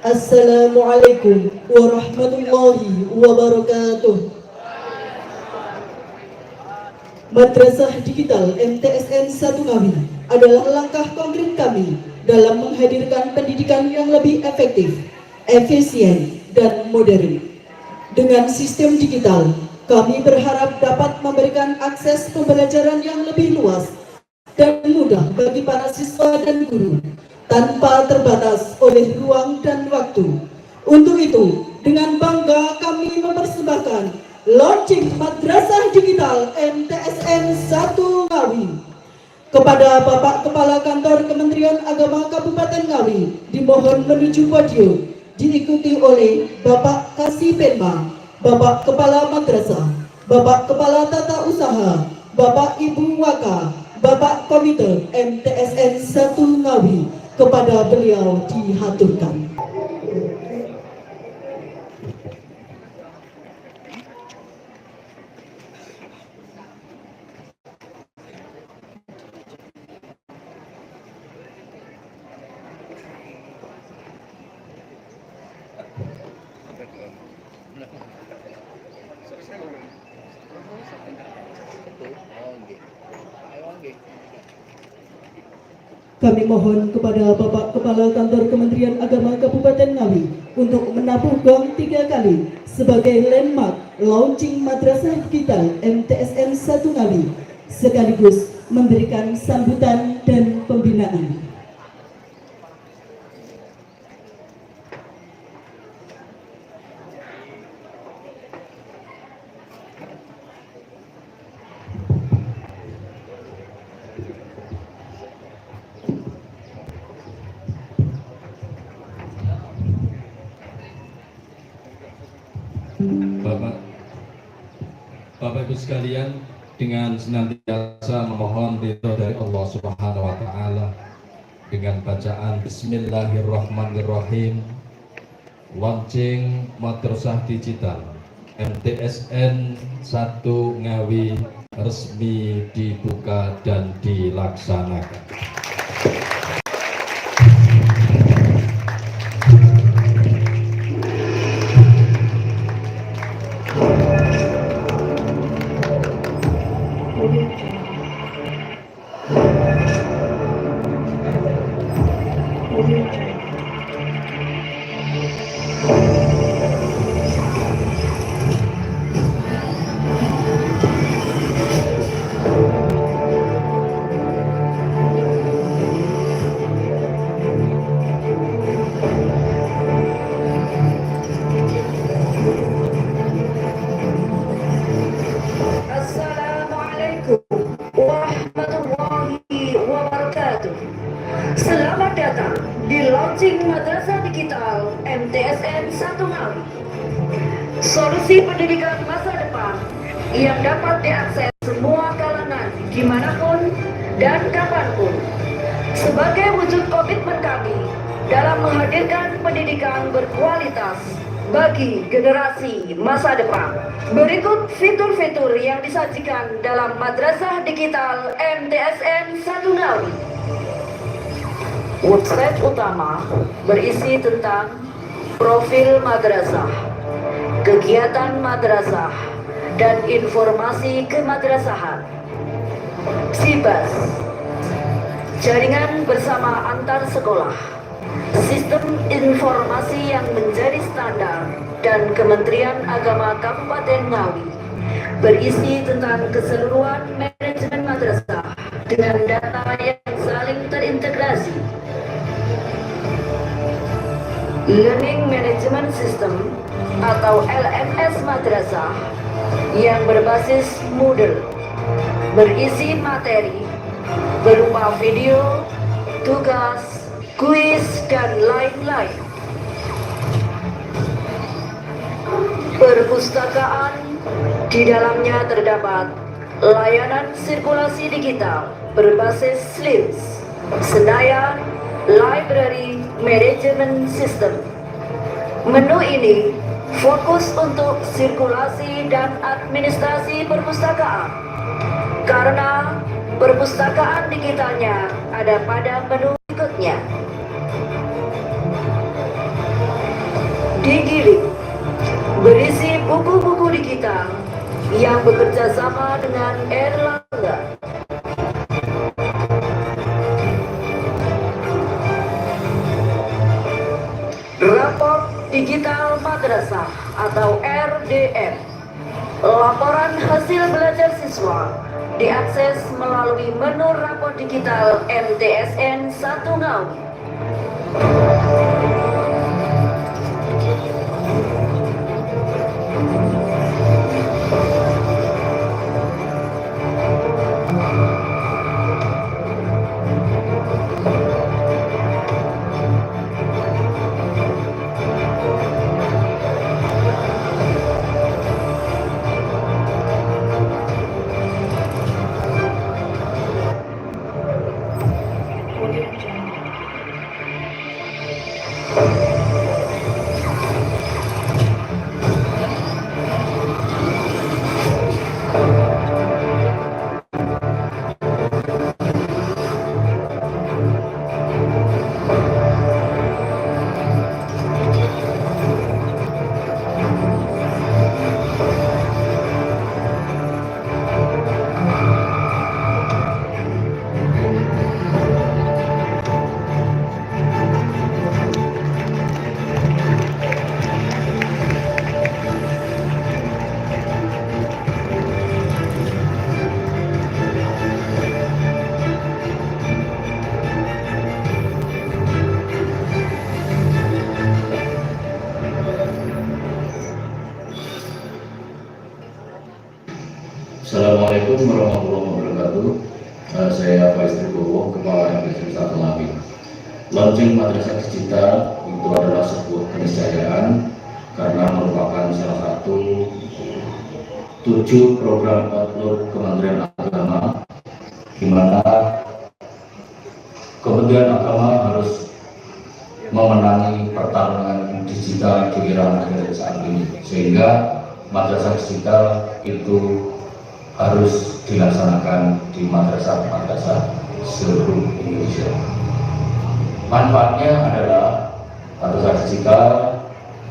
Assalamualaikum warahmatullahi wabarakatuh. Madrasah Digital MTSN 1 Ngawi adalah langkah konkret kami dalam menghadirkan pendidikan yang lebih efektif, efisien, dan modern. Dengan sistem digital, kami berharap dapat memberikan akses pembelajaran yang lebih luas dan mudah bagi para siswa dan guru, tanpa terbatas oleh ruang dan waktu. Untuk itu, dengan bangga kami mempersembahkan launching Madrasah Digital MTSN 1 Ngawi. Kepada Bapak Kepala Kantor Kementerian Agama Kabupaten Ngawi, dimohon menuju podium, diikuti oleh Bapak Kasih Penma, Bapak Kepala Madrasah, Bapak Kepala Tata Usaha, Bapak Ibu Waka, Bapak Komite MTSN 1 Ngawi. Kepada beliau dihaturkan. Kami mohon kepada Bapak Kepala Kantor Kementerian Agama Kabupaten Ngawi untuk menabuh gong 3 kali sebagai landmark launching Madrasah Digital MTSN 1 Ngawi, sekaligus memberikan sambutan dan pembinaan. Bapak Ibu sekalian, dengan senantiasa memohon ridho dari Allah Subhanahu wa Ta'ala dengan bacaan Bismillahirrahmanirrahim, launching Madrasah Digital MTSN 1 Ngawi resmi dibuka dan dilaksanakan. Selamat datang di launching Madrasah Digital MTSN 1 Ngawi. Solusi pendidikan masa depan yang dapat diakses semua kalangan dimanapun dan kapanpun. Sebagai wujud komitmen kami dalam menghadirkan pendidikan berkualitas bagi generasi masa depan. Berikut fitur-fitur yang disajikan dalam Madrasah Digital MTSN 1 Ngawi. Website utama berisi tentang profil madrasah, kegiatan madrasah, dan informasi kemadrasahan. Sibas, jaringan bersama antar sekolah, sistem informasi yang menjadi standar, dan Kementerian Agama Kabupaten Ngawi berisi tentang keseluruhan manajemen madrasah dengan data yang saling terintegrasi. Learning Management System atau LMS Madrasah yang berbasis Moodle, berisi materi berupa video, tugas, kuis, dan lain-lain. Perpustakaan, di dalamnya terdapat layanan sirkulasi digital berbasis SLIMS, Senayan Library Management System. Menu ini fokus untuk sirkulasi dan administrasi perpustakaan, karena perpustakaan digitalnya ada pada menu berikutnya. digiling, berisi buku-buku digital yang bekerja sama dengan Erlangga. Raport Digital Madrasah atau RDM. Laporan hasil belajar siswa diakses melalui menu rapor digital MTSN 1 Ngawi. Assalamualaikum warahmatullahi wabarakatuh. Saya Faiz Tribowo, Kepala MTSN 1 Ngawi. Launching Madrasah Digital itu adalah sebuah keniscayaan karena merupakan salah satu 7 program outlook Kementerian Agama, di mana Kementerian Agama harus memenangi pertarungan digital di era modern saat ini, sehingga Madrasah Digital itu harus dilaksanakan di madrasah-madrasah seluruh Indonesia. Manfaatnya adalah madrasah digital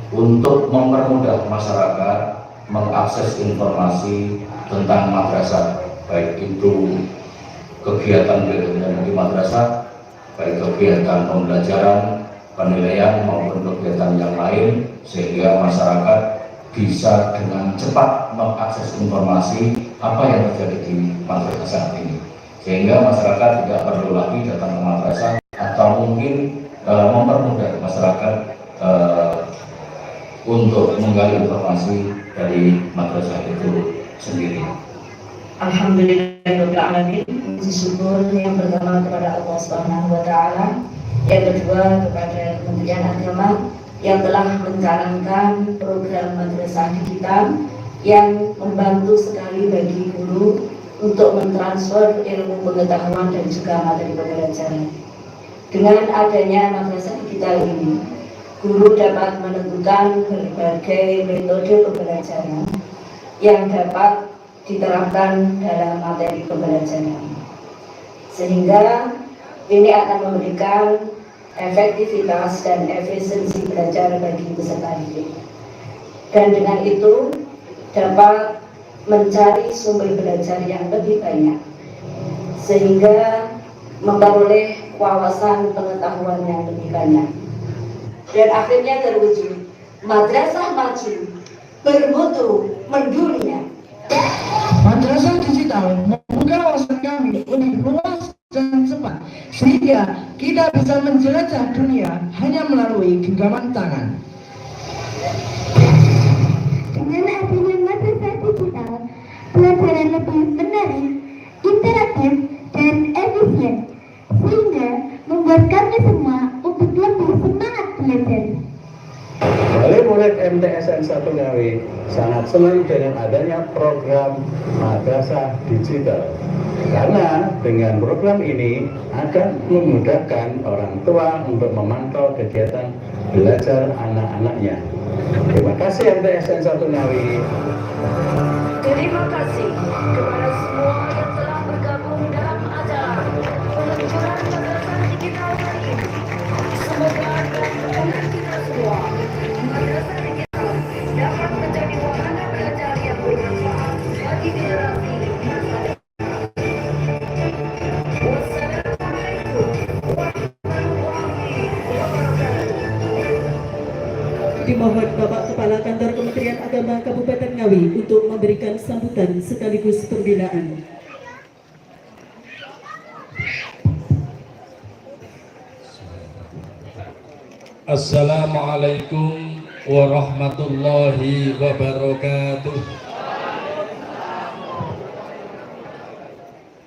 untuk mempermudah masyarakat mengakses informasi tentang madrasah, baik itu kegiatan-kegiatan di madrasah, baik kegiatan pembelajaran, penilaian maupun kegiatan yang lain, sehingga masyarakat bisa dengan cepat mengakses informasi apa yang terjadi di madrasah saat ini, sehingga masyarakat tidak perlu lagi datang ke madrasah, atau mungkin mempermudah masyarakat untuk menggali informasi dari madrasah itu sendiri. Alhamdulillahirrahmanirrahim. Puji syukur yang pertama kepada Allah Subhanahu wa Ta'ala, yang kedua kepada Kementerian Agama yang telah mencanangkan program madrasah digital yang membantu sekali bagi guru untuk mentransfer ilmu pengetahuan dan juga materi pembelajaran. Dengan adanya madrasah digital ini, guru dapat menentukan berbagai metode pembelajaran yang dapat diterapkan dalam materi pembelajaran, sehingga ini akan memberikan efektivitas dan efisiensi belajar bagi peserta didik, dan dengan itu dapat mencari sumber belajar yang lebih banyak, sehingga memperoleh wawasan pengetahuan yang lebih banyak, dan akhirnya terwujud madrasah maju bermutu mendunia. Madrasah digital membuka wawasan kami lebih luas dan cepat, sehingga kita bisa menjelajah dunia hanya melalui genggaman tangan. Dengan adanya madrasah digital, pelajaran lebih menarik, interaktif, dan efisien, sehingga membuat kami semua untuk lebih semangat belajar. Wali murid MTSN 1 Ngawi sangat senang dengan adanya program madrasah digital, karena dengan program ini akan memudahkan orang tua untuk memantau kegiatan belajar anak-anaknya. Terima kasih MTSN 1 Ngawi. Terima kasih kepada semua yang telah bergabung dalam acara peluncuran madrasah digital hari ini. Semoga dengan kita semua madrasah Dimohon Bapak Kepala Kantor Kementerian Agama Kabupaten Ngawi untuk memberikan sambutan sekaligus pembinaan. Assalamualaikum warahmatullahi wabarakatuh.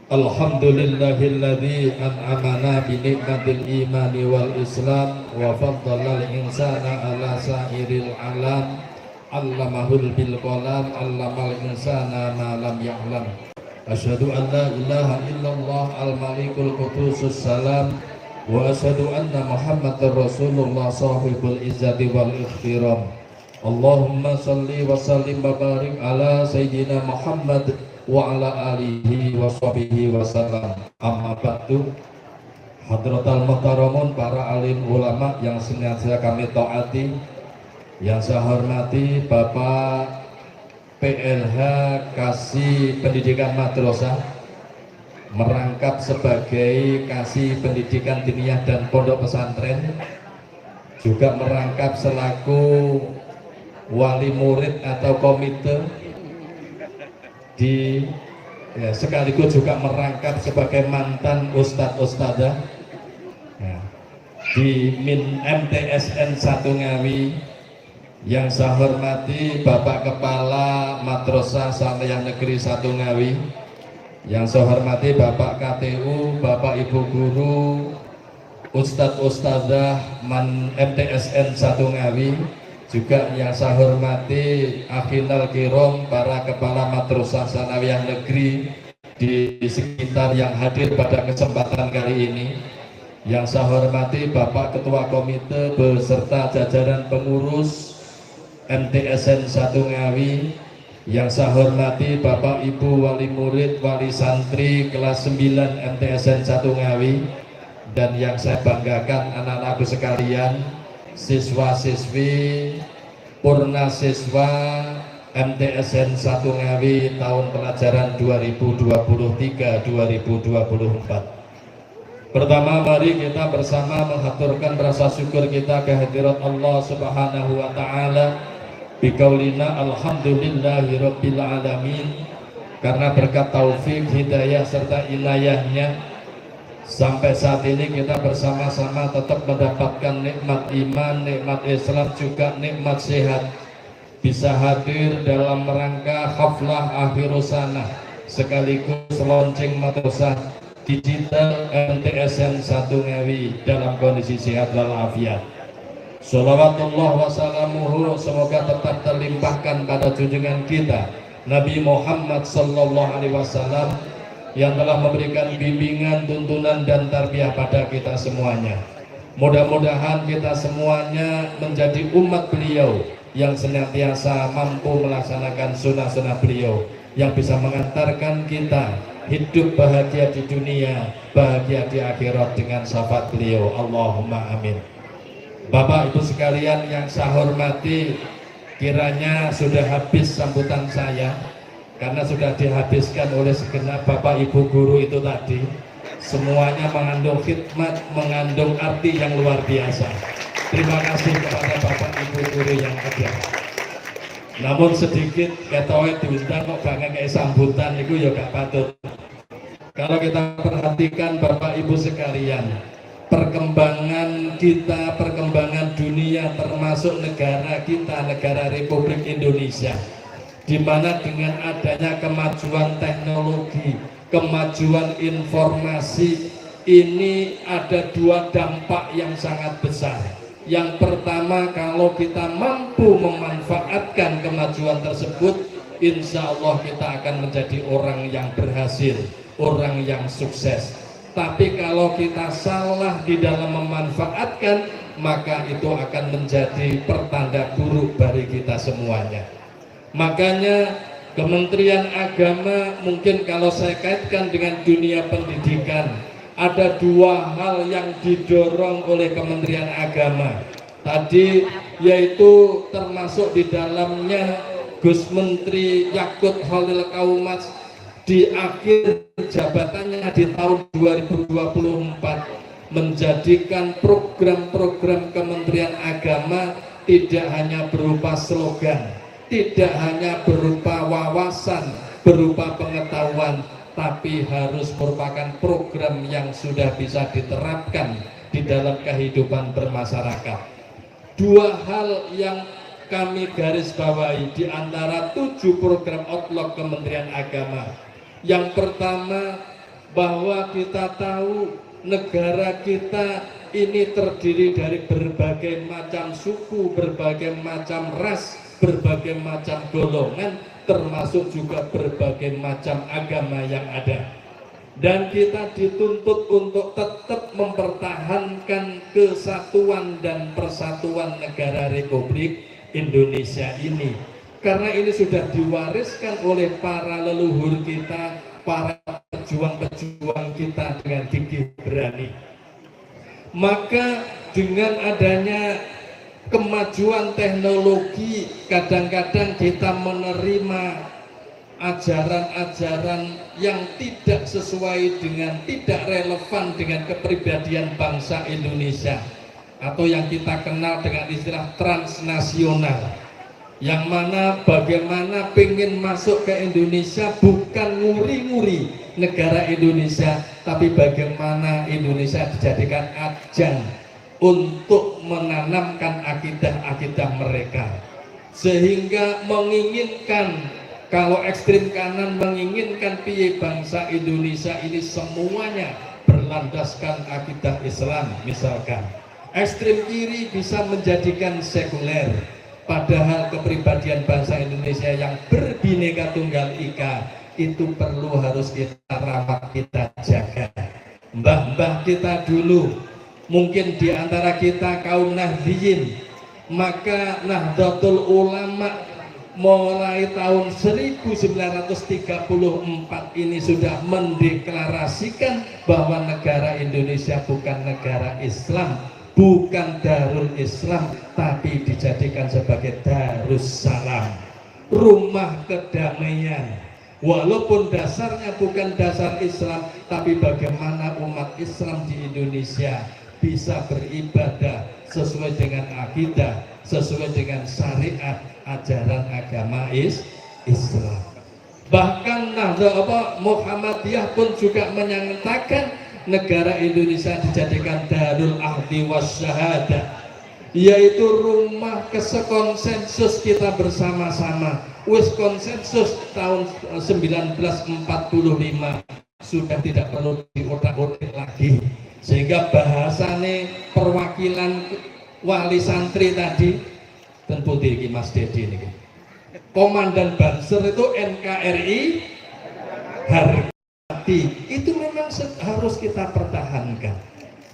Alhamdulillahilladzi an'amana bi ni'matil imani wal islam wa faddala al-insana ala sa'iril alam, allamahul bil qalam, allamal insana ma lam ya'lam. Asyhadu an la ilaha illallah al-malikul qudusus salam wa asyhadu anna Muhammadar Rasulullah sahibul izzati wal ikhtiram. Allahumma salli wa sallim wa barik ala sayyidina Muhammad wa ala alihi wa sahbihi wa sallam. Amma ba'du. Hadratal muhtaramun, para alim ulama yang senantiasa kami taati, yang saya hormati Bapak PLH Kasih Pendidikan Madrasah, merangkap sebagai Kasih Pendidikan Diniyah dan Pondok Pesantren, juga merangkap selaku wali murid atau komite sekaligus juga merangkap sebagai mantan ustadz-ustadzah di MTSN 1 Ngawi. Yang saya hormati Bapak Kepala Madrasah Saniyah Negeri 1 Ngawi, yang saya hormati Bapak KTU, Bapak Ibu Guru, Ustadz-Ustadzah MTSN 1 Ngawi, juga yang saya hormati Akhinal Kirom, para Kepala Madrasah Sanawiyah Negeri di sekitar yang hadir pada kesempatan kali ini. Yang saya hormati Bapak Ketua Komite beserta jajaran pengurus MTSN 1 Ngawi, yang saya hormati Bapak Ibu wali murid, wali santri kelas 9 MTSN 1 Ngawi, dan yang saya banggakan anak-anakku sekalian, siswa-siswi purna siswa MTSN 1 Ngawi tahun pelajaran 2023-2024. Pertama, mari kita bersama mengaturkan rasa syukur kita kehadirat Allah Subhanahu wa Ta'ala biqaulina alhamdulillahi rabbil alamin, karena berkat taufik, hidayah serta inayahnya sampai saat ini kita bersama-sama tetap mendapatkan nikmat iman, nikmat Islam, juga nikmat sehat, bisa hadir dalam rangka haflah akhirus sanah sekaligus launching madrasah digital MTSN 1 Ngawi dalam kondisi sehat walafiat. Sholawatullah wassalamuhu semoga tetap terlimpahkan pada junjungan kita Nabi Muhammad sallallahu alaihi wasallam yang telah memberikan bimbingan, tuntunan dan tarbiyah pada kita semuanya. Mudah-mudahan kita semuanya menjadi umat beliau yang senantiasa mampu melaksanakan sunnah-sunnah beliau, yang bisa mengantarkan kita hidup bahagia di dunia, bahagia di akhirat dengan syafaat beliau. Allahumma amin. Bapak Ibu sekalian yang saya hormati, kiranya sudah habis sambutan saya, karena sudah dihabiskan oleh segenap Bapak Ibu guru itu tadi. Semuanya mengandung khidmat, mengandung arti yang luar biasa. Terima kasih kepada Bapak Ibu guru yang ada. Namun sedikit ketoe diundang kok banget kayak sambutan itu ya gak patut. Kalau kita perhatikan Bapak Ibu sekalian, perkembangan kita, perkembangan dunia termasuk negara kita, negara Republik Indonesia, di mana dengan adanya kemajuan teknologi, kemajuan informasi, ini ada dua dampak yang sangat besar. Yang pertama, kalau kita mampu memanfaatkan kemajuan tersebut, insya Allah kita akan menjadi orang yang berhasil, orang yang sukses. Tapi kalau kita salah di dalam memanfaatkan, maka itu akan menjadi pertanda buruk bagi kita semuanya. Makanya Kementerian Agama, mungkin kalau saya kaitkan dengan dunia pendidikan, ada dua hal yang didorong oleh Kementerian Agama tadi, yaitu termasuk di dalamnya Gus Menteri Yakut Khalil Kaumas di akhir jabatannya di tahun 2024 menjadikan program-program Kementerian Agama tidak hanya berupa slogan, tidak hanya berupa wawasan, berupa pengetahuan, tapi harus merupakan program yang sudah bisa diterapkan di dalam kehidupan bermasyarakat. Dua hal yang kami garis bawahi di antara 7 program outlook Kementerian Agama. Yang pertama, bahwa kita tahu negara kita ini terdiri dari berbagai macam suku, berbagai macam ras, berbagai macam golongan, termasuk juga berbagai macam agama yang ada. Dan kita dituntut untuk tetap mempertahankan kesatuan dan persatuan negara Republik Indonesia ini. Karena ini sudah diwariskan oleh para leluhur kita, para pejuang-pejuang kita dengan gigih berani. Maka dengan adanya kemajuan teknologi, kadang-kadang kita menerima ajaran-ajaran yang tidak sesuai dengan, tidak relevan dengan kepribadian bangsa Indonesia, atau yang kita kenal dengan istilah transnasional, yang mana bagaimana pengen masuk ke Indonesia bukan nguri-nguri negara Indonesia, tapi bagaimana Indonesia dijadikan ajang untuk menanamkan akidah-akidah mereka, sehingga menginginkan, kalau ekstrim kanan menginginkan piye bangsa Indonesia ini semuanya berlandaskan akidah Islam misalkan. Ekstrim kiri bisa menjadikan sekuler, padahal kepribadian bangsa Indonesia yang berbineka tunggal ika itu perlu harus kita rawat, kita jaga. Mbah-mbah kita dulu, mungkin di antara kita kaum Nahdliyin, maka Nahdlatul Ulama mulai tahun 1934 ini sudah mendeklarasikan bahwa negara Indonesia bukan negara Islam, bukan Darul Islam, tapi dijadikan sebagai Darussalam, rumah kedamaian. Walaupun dasarnya bukan dasar Islam, tapi bagaimana umat Islam di Indonesia bisa beribadah sesuai dengan akidah, sesuai dengan syariat ajaran agama Islam. Bahkan Muhammadiyah pun juga menyatakan negara Indonesia dijadikan Darul Ahdi Wasyahadah, yaitu rumah konsensus kita bersama-sama. Wis konsensus tahun 1945 sudah tidak perlu diotak-otak lagi, sehingga bahasane perwakilan wali santri tadi tentu diri Mas Dedi ini, Komandan Banser itu NKRI harga itu memang harus kita pertahankan.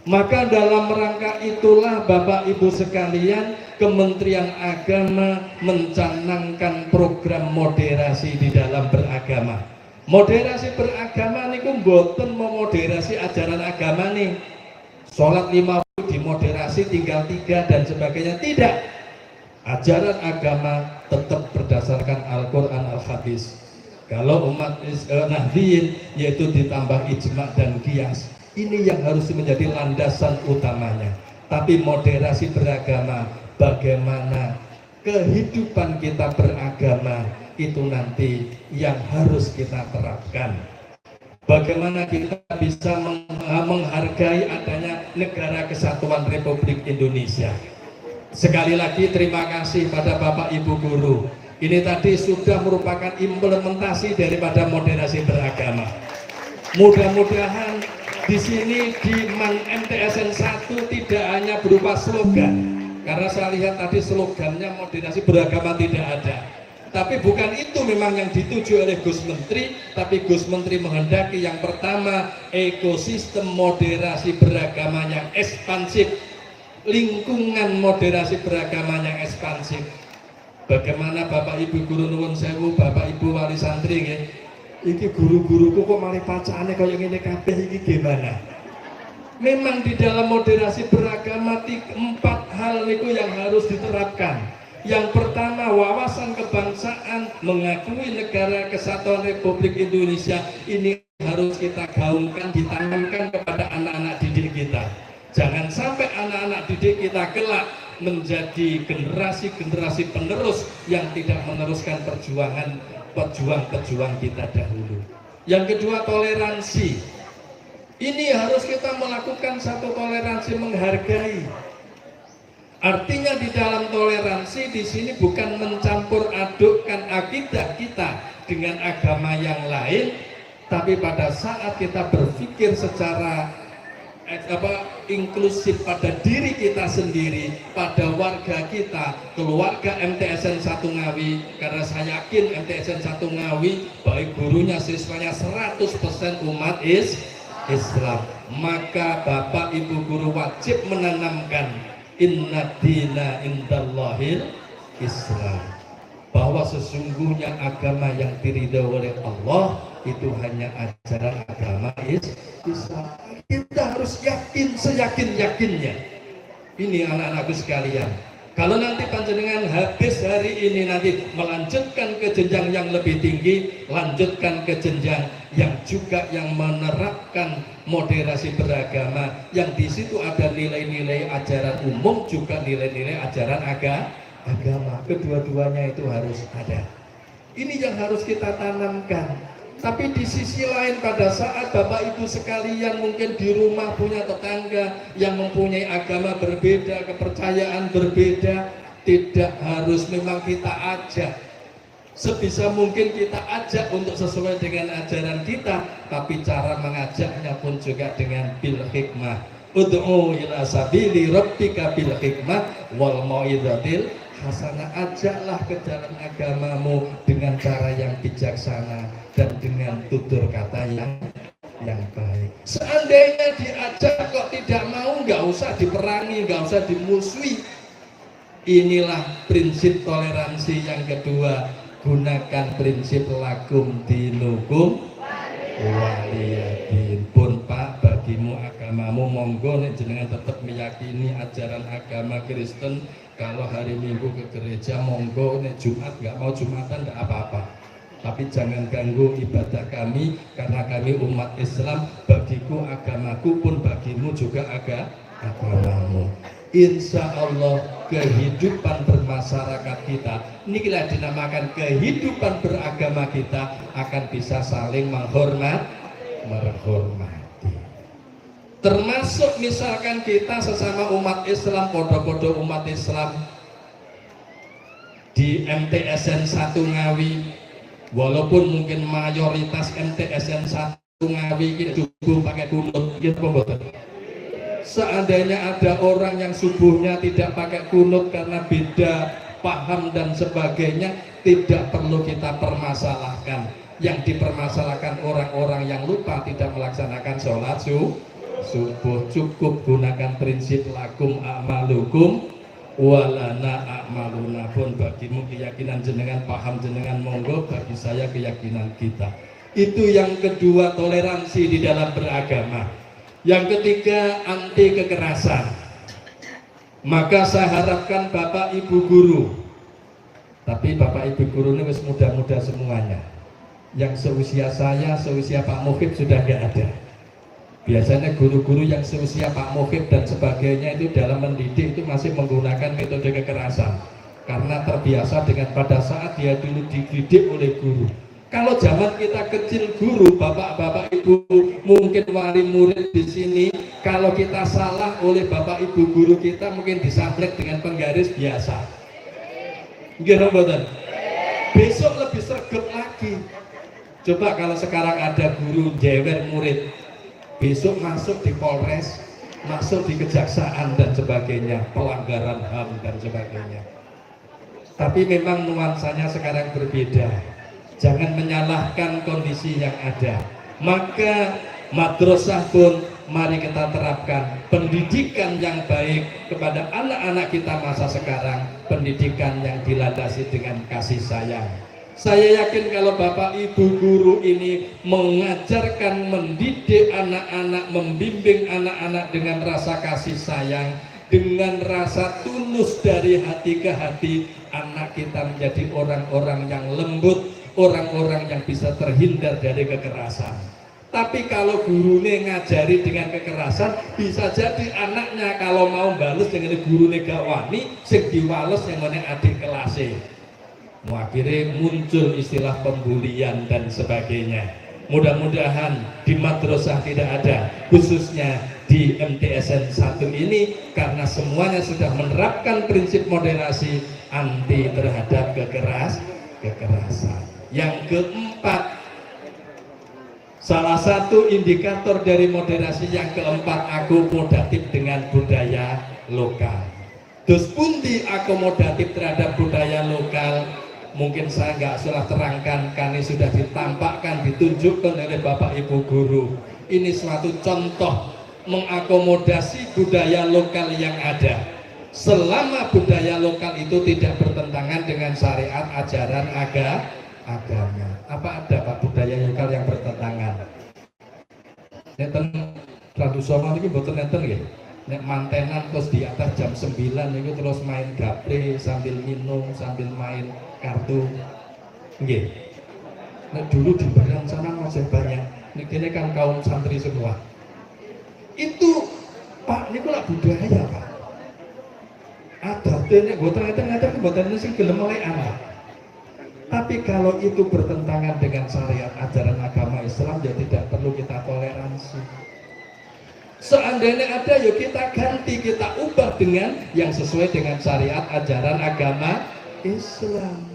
Maka dalam rangka itulah Bapak Ibu sekalian, Kementerian Agama mencanangkan program moderasi di dalam beragama. Moderasi beragama niku mboten memoderasi ajaran agama nih, sholat 5 waktu dimoderasi tinggal 3 dan sebagainya, tidak. Ajaran agama tetap berdasarkan Al-Quran Al-Hadis. Kalau umat Nahdliyin yaitu ditambah ijma dan qiyas. Ini yang harus menjadi landasan utamanya. Tapi moderasi beragama, bagaimana kehidupan kita beragama itu nanti yang harus kita terapkan. Bagaimana kita bisa menghargai adanya Negara Kesatuan Republik Indonesia. Sekali lagi terima kasih pada Bapak Ibu Guru. Ini tadi sudah merupakan implementasi daripada moderasi beragama. Mudah-mudahan di sini di MTSN 1 tidak hanya berupa slogan, karena saya lihat tadi slogannya moderasi beragama tidak ada. Tapi bukan itu memang yang dituju oleh Gus Menteri, tapi Gus Menteri menghendaki yang pertama ekosistem moderasi beragama yang ekspansif, lingkungan moderasi beragama yang ekspansif. Bagaimana Bapak Ibu Guru nuwun sewu, Bapak Ibu wali santri nggih. Iki guru-guruku kok malah pacane kaya ngene kabeh iki gimana? Memang di dalam moderasi beragama 4 hal niku yang harus diterapkan. Yang pertama, wawasan kebangsaan, mengakui Negara Kesatuan Republik Indonesia ini harus kita gaungkan, ditanamkan kepada anak-anak didik kita. Jangan sampai anak-anak didik kita kelak menjadi generasi-generasi penerus yang tidak meneruskan pejuang-pejuang kita dahulu. Yang kedua, toleransi. Ini harus kita melakukan satu toleransi menghargai. Artinya di dalam toleransi di sini bukan mencampur adukkan akidah kita dengan agama yang lain, tapi pada saat kita berpikir secara inklusif pada diri kita sendiri, pada warga kita, keluarga MTSN 1 Ngawi, karena saya yakin MTSN 1 Ngawi baik gurunya siswanya 100% umat Islam, maka Bapak Ibu guru wajib menanamkan inna dina indallahil Islam, bahwa sesungguhnya agama yang diridhoi oleh Allah itu hanya ajaran agama Islam. Kita harus yakin seyakin-yakinnya. Ini anak-anakku sekalian, kalau nanti panjenengan habis hari ini nanti melanjutkan ke jenjang yang lebih tinggi, lanjutkan ke jenjang yang juga yang menerapkan moderasi beragama, yang di situ ada nilai-nilai ajaran umum juga nilai-nilai ajaran agama. Kedua-duanya itu harus ada. Ini yang harus kita tanamkan. Tapi di sisi lain, pada saat Bapak Ibu sekalian mungkin di rumah punya tetangga yang mempunyai agama berbeda, kepercayaan berbeda, tidak harus memang kita ajak. Sebisa mungkin kita ajak untuk sesuai dengan ajaran kita, tapi cara mengajaknya pun juga dengan bil hikmah. Ud'u ila sabili rabbika bil hikmah wal mau'izatil hasanah. Ajaklah ke jalan agamamu dengan cara yang bijaksana dan dengan tutur kata yang baik. Seandainya diajak kok tidak mau, nggak usah diperangi, nggak usah dimusuhi. Inilah prinsip toleransi yang kedua. Gunakan prinsip lakum dinukum waliyadin. Pun Pak, bagimu agamamu, monggo nek jenengan tetap meyakini ajaran agama Kristen, kalau hari Minggu ke gereja monggo, nek Jumat nggak mau Jumatan nggak apa-apa. Tapi jangan ganggu ibadah kami, karena kami umat Islam. Bagiku agamaku pun bagimu juga agamamu. Insya Allah kehidupan bermasyarakat kita, inilah dinamakan kehidupan beragama kita, akan bisa saling menghormati. Termasuk misalkan kita sesama umat Islam, podo-podo umat Islam di MTSN 1 Ngawi, walaupun mungkin mayoritas MTSN 1 Ngawi kita subuh pakai kunut, gitu pemboten. Seandainya ada orang yang subuhnya tidak pakai kunut karena beda paham dan sebagainya, tidak perlu kita permasalahkan. Yang dipermasalahkan orang-orang yang lupa tidak melaksanakan sholat subuh. Cukup gunakan prinsip lakum a'malukum walana a'maluna. Pun bagimu keyakinan jenengan, paham jenengan, monggo, bagi saya keyakinan kita. Itu yang kedua, toleransi di dalam beragama. Yang ketiga, anti kekerasan. Maka saya harapkan Bapak Ibu guru, tapi Bapak Ibu guru ini wis muda-muda semuanya. Yang seusia saya, seusia Pak Muhib sudah nggak ada. Biasanya guru-guru yang seusia Pak Muhib dan sebagainya itu dalam mendidik itu masih menggunakan metode kekerasan, karena terbiasa dengan pada saat dia dulu dididik oleh guru. Kalau zaman kita kecil, guru, bapak-bapak ibu, mungkin wali murid di sini, kalau kita salah oleh bapak ibu guru kita mungkin disablek dengan penggaris biasa. Gimana betul? Besok lebih sregep lagi. Coba kalau sekarang ada guru jewer murid, besok masuk di Polres, masuk di kejaksaan dan sebagainya, pelanggaran HAM dan sebagainya. Tapi memang nuansanya sekarang berbeda. Jangan menyalahkan kondisi yang ada. Maka madrasah pun mari kita terapkan pendidikan yang baik kepada anak-anak kita masa sekarang, pendidikan yang dilandasi dengan kasih sayang. Saya yakin kalau Bapak Ibu guru ini mengajarkan, mendidik anak-anak, membimbing anak-anak dengan rasa kasih sayang, dengan rasa tulus dari hati ke hati, anak kita menjadi orang-orang yang lembut, orang-orang yang bisa terhindar dari kekerasan. Tapi kalau gurunya ngajari dengan kekerasan, bisa jadi anaknya kalau mau bales dengan gurunya gak wani, sing diwales yang mana adik kelasnya. Akhirnya muncul istilah pembulian dan sebagainya. Mudah-mudahan di madrasah tidak ada, khususnya di MTSN 1 ini, karena semuanya sudah menerapkan prinsip moderasi anti terhadap kekerasan. Yang keempat, salah satu indikator dari moderasi yang keempat, akomodatif dengan budaya lokal. Dus pundi akomodatif terhadap budaya lokal? Mungkin saya nggak salah terangkan, karena sudah ditampakkan, ditunjukkan oleh Bapak Ibu guru. Ini suatu contoh mengakomodasi budaya lokal yang ada. Selama budaya lokal itu tidak bertentangan dengan syariat ajaran agama. Apa ada Pak budaya lokal yang bertentangan? Neten tradisional ini betul neten ya. Nek mantenan terus di atas jam 9 itu terus main gapre sambil minum sambil main kartu. Nggih. Nek dulu di Barang sana masih banyak. Nek ini kan kaum santri semua. Itu Pak niku lak budaya Pak. Adate nek boten ngeten-ngeten boten sing gelem melekan Pak. Tapi kalau itu bertentangan dengan syariat ajaran agama Islam, ya tidak perlu kita toleransi. Seandainya ada, yuk kita ganti, kita ubah dengan yang sesuai dengan syariat ajaran agama Islam.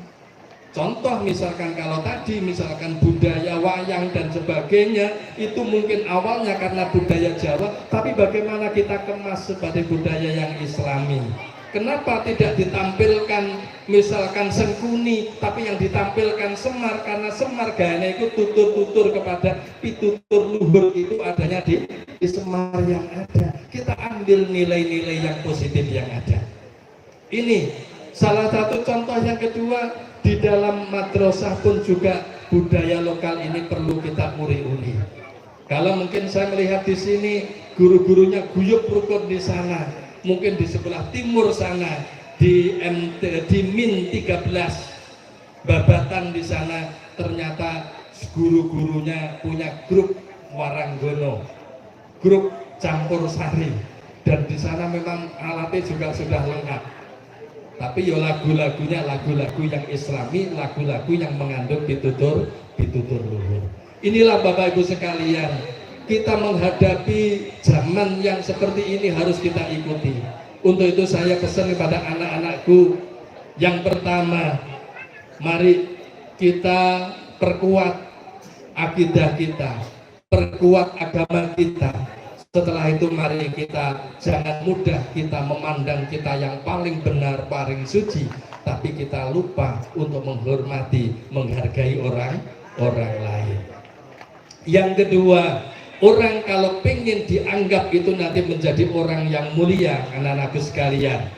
Contoh misalkan kalau tadi, misalkan budaya wayang dan sebagainya, itu mungkin awalnya karena budaya Jawa, tapi bagaimana kita kemas sebagai budaya yang Islami? Kenapa tidak ditampilkan misalkan Sengkuni, tapi yang ditampilkan Semar? Karena Semar gayanya itu tutur-tutur kepada pitutur luhur itu adanya di Semar yang ada. Kita ambil nilai-nilai yang positif yang ada. Ini salah satu contoh. Yang kedua, di dalam madrasah pun juga budaya lokal ini perlu kita uri-uri. Kalau mungkin saya melihat di sini guru-gurunya guyup rukun di sana, mungkin di sebelah timur sana di Min 13 Babatan di sana ternyata guru-gurunya punya grup Waranggono, grup campur sari, dan di sana memang alatnya juga sudah lengkap. Tapi ya lagu-lagunya lagu-lagu yang Islami, lagu-lagu yang mengandung pitutur luhur. Inilah Bapak Ibu sekalian, kita menghadapi zaman yang seperti ini harus kita ikuti. Untuk itu saya pesan kepada anak-anakku, yang pertama, mari kita perkuat akidah kita, perkuat agama kita. Setelah itu mari kita jangan mudah kita memandang kita yang paling benar, paling suci, tapi kita lupa untuk menghormati, menghargai orang lain. Yang kedua, orang kalau pengen dianggap itu nanti menjadi orang yang mulia, anak-anakku sekalian,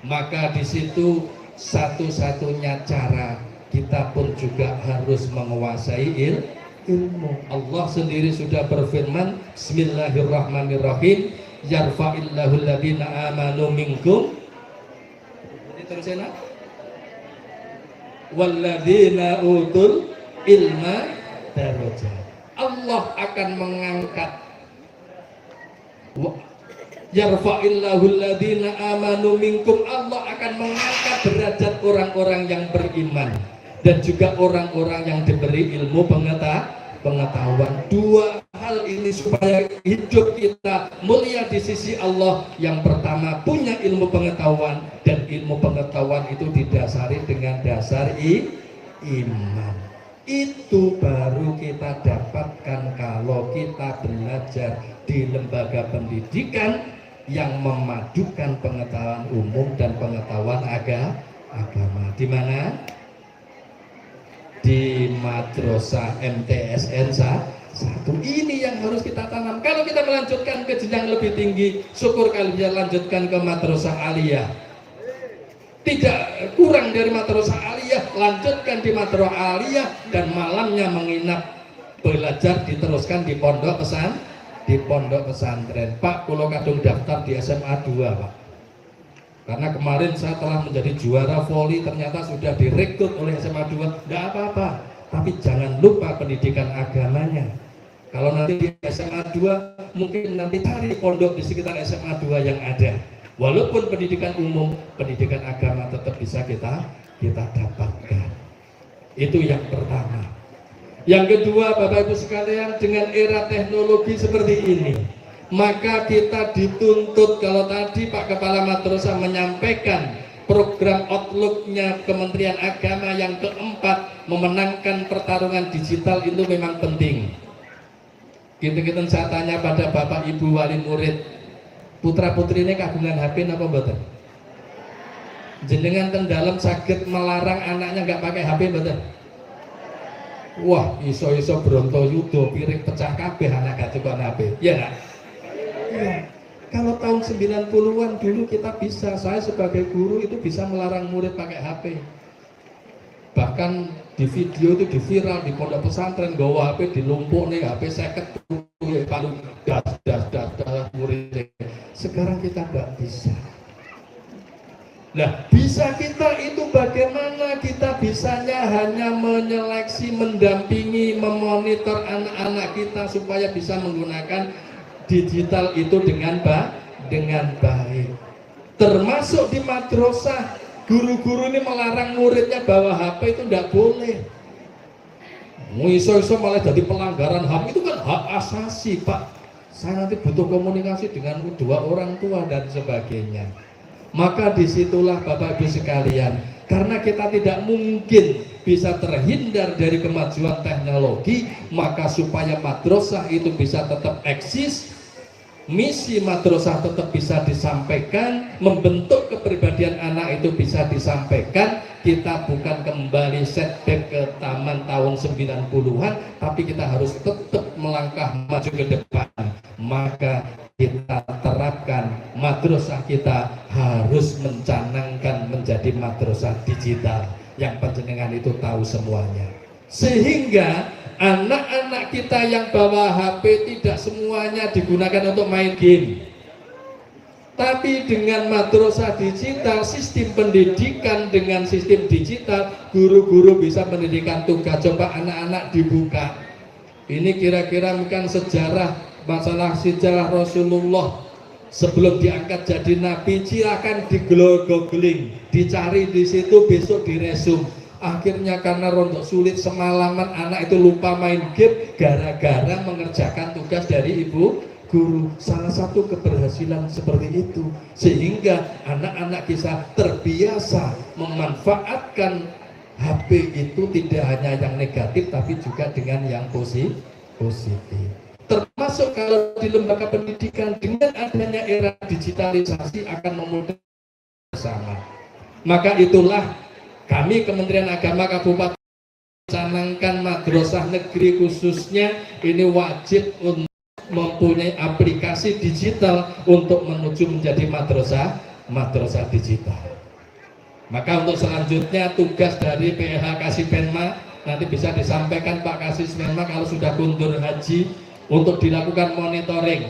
maka di situ satu-satunya cara kita pun juga harus menguasai ilmu. Allah sendiri sudah berfirman, Bismillahirrahmanirrahim, yarfa'illahu alladhina amanu minkum, ini terusnya, walladhina utul ilma darajat. Allah akan mengangkat, yarfa'illahu alladhina amanu minkum, Allah akan mengangkat derajat orang-orang yang beriman dan juga orang-orang yang diberi ilmu pengetahuan. Dua hal ini supaya hidup kita mulia di sisi Allah. Yang pertama, punya ilmu pengetahuan, dan ilmu pengetahuan itu didasari dengan dasar iman. Itu baru kita dapatkan kalau kita belajar di lembaga pendidikan yang memadukan pengetahuan umum dan pengetahuan agama. Di mana? Di madrasah MTSN 1. Ini yang harus kita tanam. Kalau kita melanjutkan ke jenjang lebih tinggi, syukur kalian bisa lanjutkan ke madrasah aliyah. Tidak kurang dari madrasah aliyah, lanjutkan di madrasah aliyah, dan malamnya menginap belajar diteruskan di pondok pesantren. Pak, kalau kadung daftar di SMA 2 Pak, karena kemarin saya telah menjadi juara voli, ternyata sudah direkrut oleh SMA 2. Tidak apa-apa, tapi jangan lupa pendidikan agamanya. Kalau nanti di SMA 2 mungkin nanti cari pondok di sekitar SMA 2 yang ada. Walaupun pendidikan umum, pendidikan agama tetap bisa kita dapatkan. Itu yang pertama. Yang kedua, Bapak Ibu sekalian, dengan era teknologi seperti ini, maka kita dituntut, kalau tadi Pak Kepala Madrasah menyampaikan program outlook-nya Kementerian Agama yang keempat, memenangkan pertarungan digital itu memang penting. Gitu-gitu saya tanya pada Bapak Ibu wali murid, putra putri ini kagungan HP apa mboten? Jenengan ten dalam sakit melarang anaknya nggak pakai HP mboten? Wah, iso-iso bronto yudo, piring pecah kabeh anak gak cukup HP. Ya nak? Iya. Kalau tahun 90-an dulu kita bisa, saya sebagai guru itu bisa melarang murid pakai HP. Bahkan di video itu di viral di pondok pesantren, bawa HP dilumpuk nih, HP seket palu das murid. Sekarang kita nggak bisa. Nah, bisa kita itu bagaimana? Kita bisanya hanya menyeleksi, mendampingi, memonitor anak-anak kita supaya bisa menggunakan digital itu dengan baik. Termasuk di madrasah, guru-guru ini melarang muridnya bawa HP itu tidak boleh. Iso-iso malah jadi pelanggaran HAM, itu kan hak asasi Pak. Saya nanti butuh komunikasi dengan kedua orang tua dan sebagainya. Maka disitulah Bapak Ibu sekalian, karena kita tidak mungkin bisa terhindar dari kemajuan teknologi, maka supaya madrasah itu bisa tetap eksis, misi madrasah tetap bisa disampaikan, membentuk kepribadian anak itu bisa disampaikan. Kita bukan kembali setback ke taman tahun 90-an, tapi kita harus tetap melangkah maju ke depan. Maka kita terapkan, madrasah kita harus mencanangkan menjadi madrasah digital yang panjenengan itu tahu semuanya. Sehingga anak-anak kita yang bawa HP tidak semuanya digunakan untuk main game. Tapi dengan madrasah digital, sistem pendidikan dengan sistem digital, guru-guru bisa mendidikan tugas. Coba anak-anak dibuka. Ini kira-kira bukan sejarah, masalah sejarah Rasulullah sebelum diangkat jadi nabi. Silakan di-googling, dicari di situ, besok diresum. Akhirnya karena rontok sulit semalaman, anak itu lupa main game gara-gara mengerjakan tugas dari ibu guru. Salah satu keberhasilan seperti itu, sehingga anak-anak kita terbiasa memanfaatkan HP itu tidak hanya yang negatif tapi juga dengan yang positif. Termasuk kalau di lembaga pendidikan, dengan adanya era digitalisasi akan memudahkan bersama. Maka itulah kami Kementerian Agama Kabupaten mencanangkan madrasah negeri khususnya ini wajib untuk mempunyai aplikasi digital untuk menuju menjadi madrasah digital. Maka untuk selanjutnya tugas dari PLH Kasipenma nanti bisa disampaikan Pak Kasipenma kalau sudah kundur haji untuk dilakukan monitoring.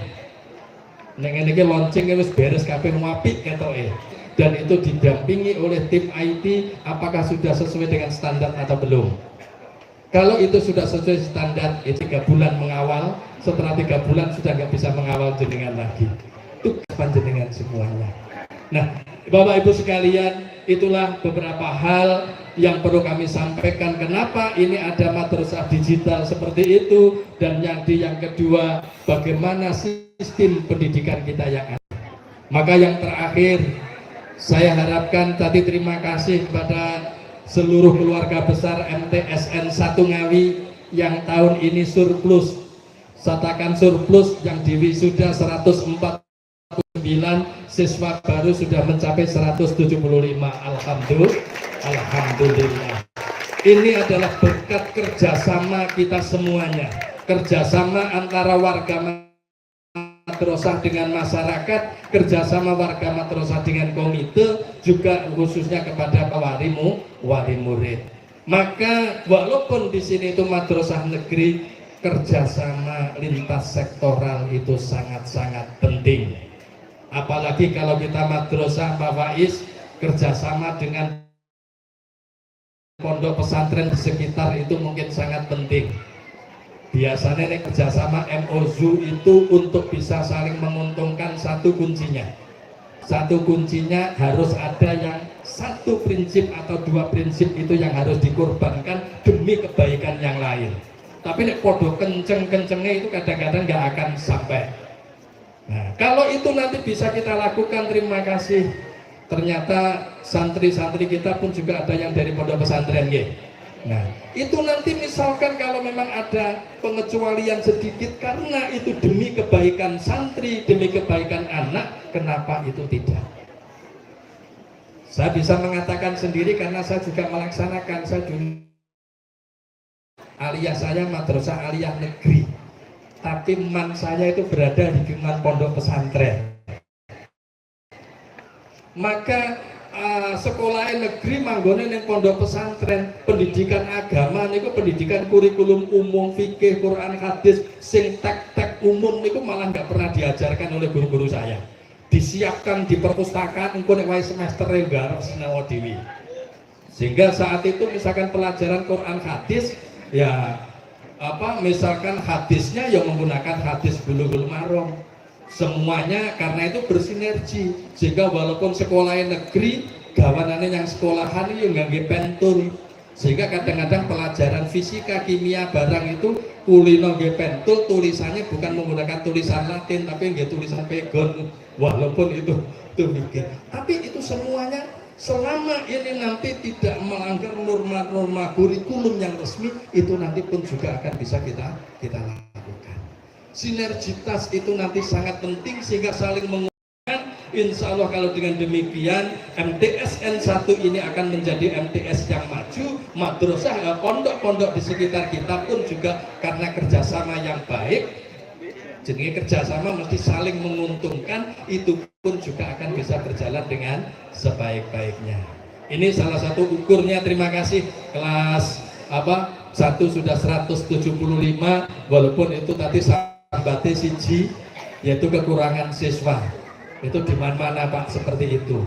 Ini launching wis beres kabeh apik ketoke. Dan itu didampingi oleh tim IT, apakah sudah sesuai dengan standar atau belum. Kalau itu sudah sesuai standar, itu 3 bulan mengawal. Setelah 3 bulan sudah nggak bisa mengawal jenengan lagi. Itu panjenengan semuanya. Nah, Bapak Ibu sekalian, itulah beberapa hal yang perlu kami sampaikan. Kenapa ini ada madrasah digital seperti itu, dan yang kedua, bagaimana sistem pendidikan kita yang ada. Maka yang terakhir, saya harapkan tadi terima kasih kepada seluruh keluarga besar MTSN 1 Ngawi yang tahun ini surplus. Katakan surplus, yang diwisuda 149, siswa baru sudah mencapai 175. Alhamdulillah. Ini adalah berkat kerjasama kita semuanya, kerjasama antara warga madrasah dengan masyarakat, kerjasama warga madrasah dengan komite, juga khususnya kepada wali murid. Maka walaupun di sini itu madrasah negeri, kerjasama lintas sektoral itu sangat-sangat penting. Apalagi kalau kita madrasah Pak Faiz kerjasama dengan pondok pesantren di sekitar itu mungkin sangat penting. Biasanya nih kerjasama MOU itu untuk bisa saling menguntungkan satu kuncinya. Satu kuncinya harus ada yang satu prinsip atau dua prinsip itu yang harus dikorbankan demi kebaikan yang lain. Tapi nek podo kenceng-kencengnya itu kadang-kadang nggak akan sampai. Nah, kalau itu nanti bisa kita lakukan, terima kasih. Ternyata santri-santri kita pun juga ada yang dari pondok pesantren ya. Nah, itu nanti misalkan kalau memang ada pengecualian sedikit karena itu demi kebaikan santri, demi kebaikan anak, kenapa itu tidak? Saya bisa mengatakan sendiri karena saya juga melaksanakan. Saya dulu aliyah saya madrasah aliyah negeri, tapi man saya itu berada di lingkungan pondok pesantren. Maka sekolah negeri manggone ning pondok pesantren, pendidikan agama niku pendidikan kurikulum umum fikih Quran hadis sing tek-tek umum niku malah nggak pernah diajarkan oleh guru-guru saya. Disiapkan di perpustakaan engko nek wae semester nggarap sinau dewi. Sehingga saat itu misalkan pelajaran Quran hadis ya misalkan hadisnya yang menggunakan hadis Bulughul Maram. Semuanya karena itu bersinergi, sehingga walaupun sekolahnya negeri gawanannya yang sekolahan itu ngangge pentul, sehingga kadang-kadang pelajaran fisika kimia barang itu kulino ngangge pentul, tulisannya bukan menggunakan tulisan Latin tapi ngangge tulisan pegon, walaupun itu mikir. Tapi itu semuanya selama ini nanti tidak melanggar norma-norma kurikulum yang resmi, itu nanti pun juga akan bisa kita lakukan. Sinergitas itu nanti sangat penting sehingga saling menguatkan. Insya Allah kalau dengan demikian MTSN 1 ini akan menjadi MTS yang maju. Madrasah pondok-pondok di sekitar kita pun juga karena kerjasama yang baik, jadi kerjasama mesti saling menguntungkan, itu pun juga akan bisa berjalan dengan sebaik-baiknya. Ini salah satu ukurnya. Terima kasih kelas 1 sudah 175, walaupun itu tadi sambatnya siji, yaitu kekurangan siswa. Itu di mana-mana Pak seperti itu.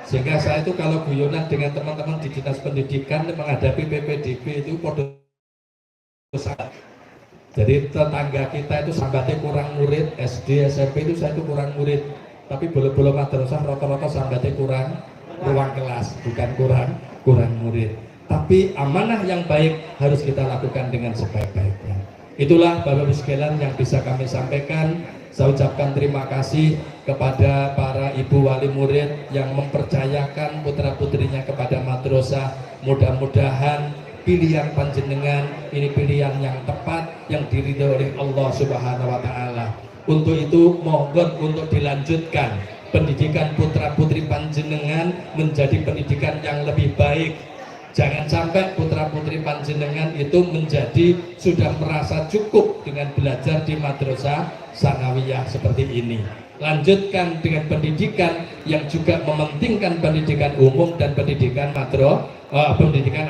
Sehingga saya itu kalau guyonan dengan teman-teman di dinas pendidikan menghadapi PPDB itu podo sangat. Jadi tetangga kita itu sambatnya kurang murid, SD, SMP itu saya itu kurang murid. Tapi belum madrasah rata-rata sambatnya kurang ruang kelas, bukan kurang murid. Tapi amanah yang baik harus kita lakukan dengan sebaik-baiknya. Itulah Bapak Ibu sekalian yang bisa kami sampaikan. Saya ucapkan terima kasih kepada para ibu wali murid yang mempercayakan putra-putrinya kepada madrasah. Mudah-mudahan pilihan panjenengan ini pilihan yang tepat, yang diridhoi oleh Allah Subhanahu wa taala. Untuk itu mohon untuk dilanjutkan pendidikan putra-putri panjenengan menjadi pendidikan yang lebih baik. Jangan sampai putra-putri panjenengan itu menjadi sudah merasa cukup dengan belajar di madrasah sanawiyah seperti ini. Lanjutkan dengan pendidikan yang juga mementingkan pendidikan umum dan pendidikan pendidikan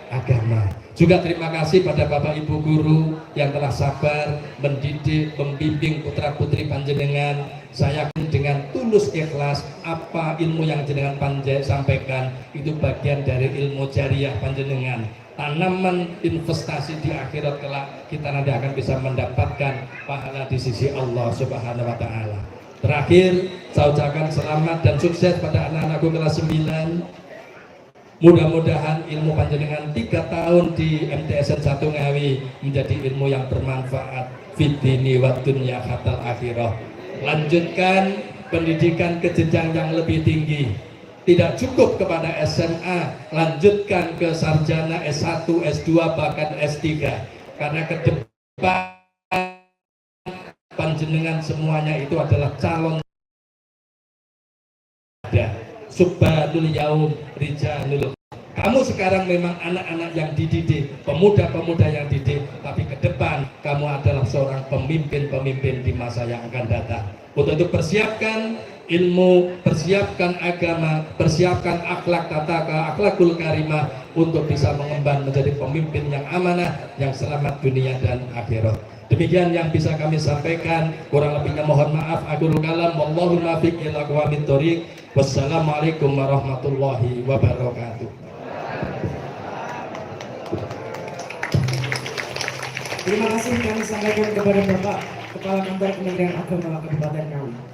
agama. Juga terima kasih pada Bapak Ibu guru yang telah sabar mendidik, membimbing putra-putri panjenengan. Saya dengan tulus ikhlas apa ilmu yang jenengan sampaikan itu bagian dari ilmu jariah panjenengan. Tanaman investasi di akhirat kelak kita nanti akan bisa mendapatkan pahala di sisi Allah Subhanahu wa taala. Terakhir, saya ucapkan selamat dan sukses pada anak-anakku kelas 9. Mudah-mudahan ilmu panjenengan 3 tahun di MTSN 1 Ngawi menjadi ilmu yang bermanfaat fid dini wa dunya hatta akhirah. Lanjutkan pendidikan ke jenjang yang lebih tinggi. Tidak cukup kepada SMA, lanjutkan ke sarjana S1, S2 bahkan S3. Karena ke depan panjenengan semuanya itu adalah calon subhanul yaum rijalul. Kamu sekarang memang anak-anak yang dididik, pemuda-pemuda yang dididik, tapi ke depan kamu adalah seorang pemimpin-pemimpin di masa yang akan datang. Untuk itu persiapkan ilmu, persiapkan agama, persiapkan akhlak akhlakul karimah untuk bisa mengemban menjadi pemimpin yang amanah, yang selamat dunia dan akhirat. Demikian yang bisa kami sampaikan, kurang lebihnya mohon maaf. Aqul kalam wallahu muwaffiq ila aqwamit thoriq. Wassalamualaikum warahmatullahi wabarakatuh. Terima kasih kami sampaikan kepada Bapak Kepala Kantor Kementerian Agama Kabupaten Ngawi.